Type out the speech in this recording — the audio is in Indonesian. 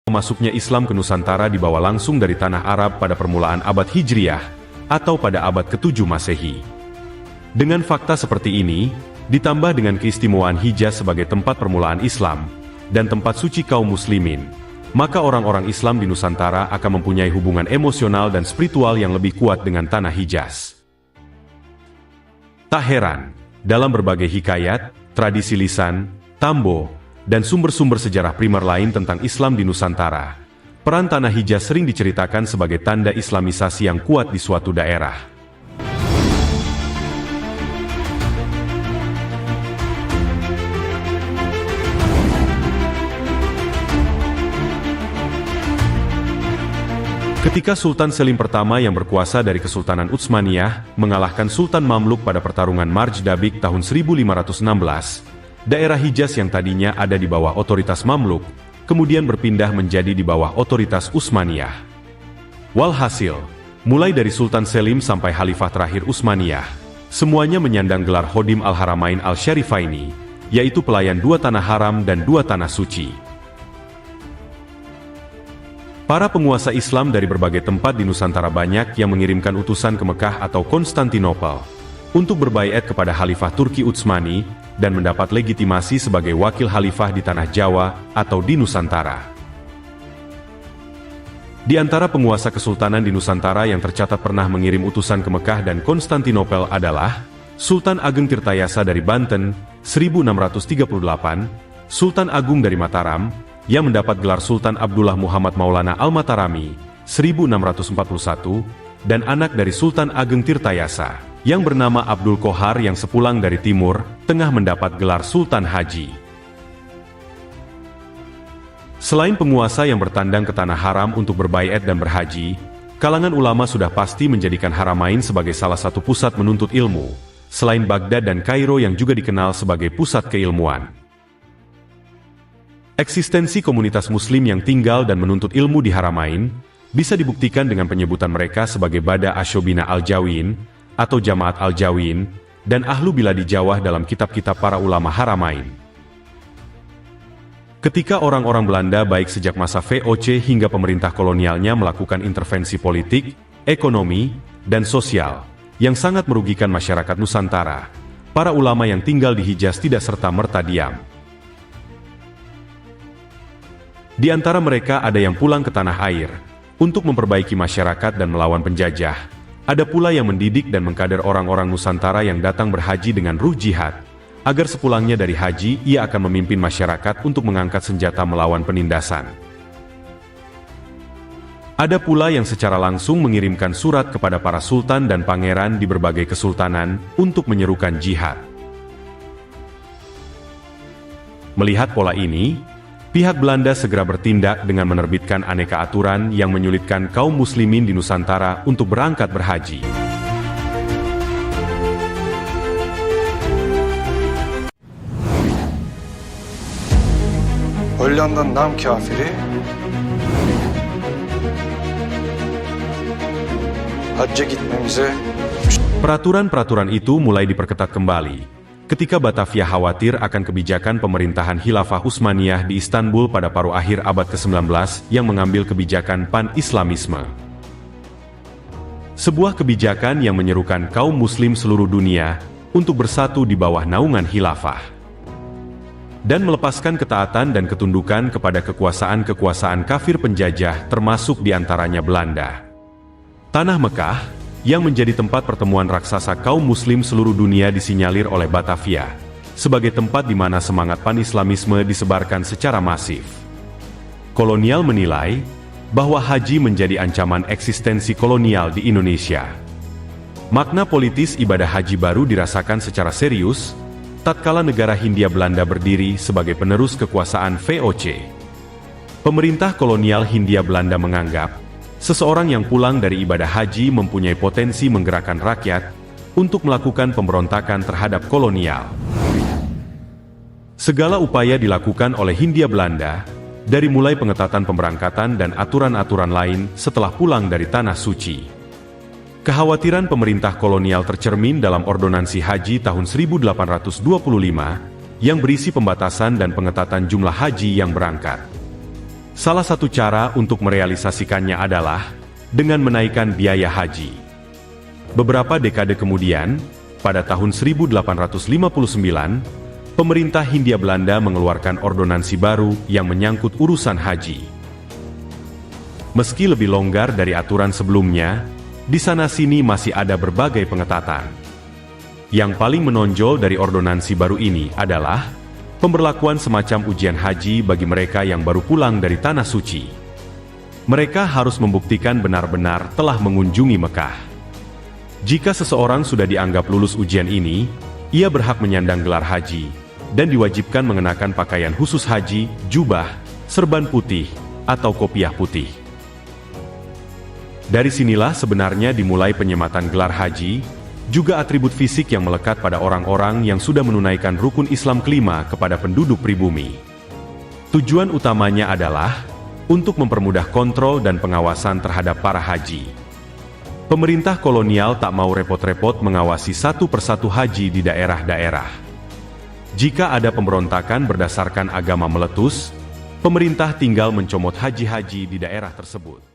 Masuknya Islam ke Nusantara dibawa langsung dari tanah Arab pada permulaan abad Hijriah atau pada abad ke-7 Masehi. Dengan fakta seperti ini, ditambah dengan keistimewaan Hijaz sebagai tempat permulaan Islam dan tempat suci kaum muslimin, maka orang-orang Islam di Nusantara akan mempunyai hubungan emosional dan spiritual yang lebih kuat dengan tanah Hijaz. Tak heran, dalam berbagai hikayat, tradisi lisan, tambo, dan sumber-sumber sejarah primer lain tentang Islam di Nusantara, peran tanah Hijaz sering diceritakan sebagai tanda islamisasi yang kuat di suatu daerah. Ketika Sultan Selim pertama yang berkuasa dari Kesultanan Utsmaniyah mengalahkan Sultan Mamluk pada pertarungan Marj Dabik tahun 1516, daerah Hijaz yang tadinya ada di bawah otoritas Mamluk, kemudian berpindah menjadi di bawah otoritas Utsmaniyah. Walhasil, mulai dari Sultan Selim sampai Khalifah terakhir Utsmaniyah, semuanya menyandang gelar Khodim Al-Haramain Al-Syarifaini, yaitu pelayan dua tanah haram dan dua tanah suci. Para penguasa Islam dari berbagai tempat di Nusantara banyak yang mengirimkan utusan ke Mekah atau Konstantinopel untuk berbaiat kepada Khalifah Turki Utsmani dan mendapat legitimasi sebagai wakil khalifah di tanah Jawa atau di Nusantara. Di antara penguasa kesultanan di Nusantara yang tercatat pernah mengirim utusan ke Mekah dan Konstantinopel adalah Sultan Ageng Tirtayasa dari Banten 1638, Sultan Agung dari Mataram yang mendapat gelar Sultan Abdullah Muhammad Maulana Al-Matarami 1641, dan anak dari Sultan Ageng Tirtayasa yang bernama Abdul Qohar yang sepulang dari Timur Tengah mendapat gelar Sultan Haji. Selain penguasa yang bertandang ke tanah haram untuk berbaiat dan berhaji, kalangan ulama sudah pasti menjadikan Haramain sebagai salah satu pusat menuntut ilmu, selain Baghdad dan Kairo yang juga dikenal sebagai pusat keilmuan. Eksistensi komunitas muslim yang tinggal dan menuntut ilmu di Haramain bisa dibuktikan dengan penyebutan mereka sebagai Bada Asyobina Al-Jawin atau Jamaat Al-Jawin dan Ahlu Biladi Jawah dalam kitab-kitab para ulama Haramain. Ketika orang-orang Belanda baik sejak masa VOC hingga pemerintah kolonialnya melakukan intervensi politik, ekonomi, dan sosial yang sangat merugikan masyarakat Nusantara, para ulama yang tinggal di Hijaz tidak serta-merta diam. Di antara mereka ada yang pulang ke tanah air untuk memperbaiki masyarakat dan melawan penjajah. Ada pula yang mendidik dan mengkader orang-orang Nusantara yang datang berhaji dengan ruh jihad, agar sepulangnya dari haji ia akan memimpin masyarakat untuk mengangkat senjata melawan penindasan. Ada pula yang secara langsung mengirimkan surat kepada para sultan dan pangeran di berbagai kesultanan untuk menyerukan jihad. Melihat pola ini, pihak Belanda segera bertindak dengan menerbitkan aneka aturan yang menyulitkan kaum muslimin di Nusantara untuk berangkat berhaji. Hollanda'nın nam kafiri hacca gitmemize. Peraturan-peraturan itu mulai diperketat kembali ketika Batavia khawatir akan kebijakan pemerintahan Khilafah Utsmaniyah di Istanbul pada paruh akhir abad ke-19 yang mengambil kebijakan pan-Islamisme. Sebuah kebijakan yang menyerukan kaum muslim seluruh dunia untuk bersatu di bawah naungan khilafah dan melepaskan ketaatan dan ketundukan kepada kekuasaan-kekuasaan kafir penjajah termasuk diantaranya Belanda. Tanah Mekah yang menjadi tempat pertemuan raksasa kaum muslim seluruh dunia disinyalir oleh Batavia sebagai tempat di mana semangat pan-Islamisme disebarkan secara masif. Kolonial menilai bahwa haji menjadi ancaman eksistensi kolonial di Indonesia. Makna politis ibadah haji baru dirasakan secara serius tatkala negara Hindia Belanda berdiri sebagai penerus kekuasaan VOC. Pemerintah kolonial Hindia Belanda menganggap seseorang yang pulang dari ibadah haji mempunyai potensi menggerakkan rakyat untuk melakukan pemberontakan terhadap kolonial. Segala upaya dilakukan oleh Hindia Belanda, dari mulai pengetatan pemberangkatan dan aturan-aturan lain setelah pulang dari Tanah Suci. Kekhawatiran pemerintah kolonial tercermin dalam Ordonansi Haji tahun 1825 yang berisi pembatasan dan pengetatan jumlah haji yang berangkat. Salah satu cara untuk merealisasikannya adalah dengan menaikkan biaya haji. Beberapa dekade kemudian, pada tahun 1859, pemerintah Hindia Belanda mengeluarkan ordonansi baru yang menyangkut urusan haji. Meski lebih longgar dari aturan sebelumnya, di sana-sini masih ada berbagai pengetatan. Yang paling menonjol dari ordonansi baru ini adalah pemberlakuan semacam ujian haji bagi mereka yang baru pulang dari Tanah Suci. Mereka harus membuktikan benar-benar telah mengunjungi Mekah. Jika seseorang sudah dianggap lulus ujian ini, ia berhak menyandang gelar haji, dan diwajibkan mengenakan pakaian khusus haji, jubah, serban putih, atau kopiah putih. Dari sinilah sebenarnya dimulai penyematan gelar haji, juga atribut fisik yang melekat pada orang-orang yang sudah menunaikan rukun Islam kelima kepada penduduk pribumi. Tujuan utamanya adalah untuk mempermudah kontrol dan pengawasan terhadap para haji. Pemerintah kolonial tak mau repot-repot mengawasi satu persatu haji di daerah-daerah. Jika ada pemberontakan berdasarkan agama meletus, pemerintah tinggal mencomot haji-haji di daerah tersebut.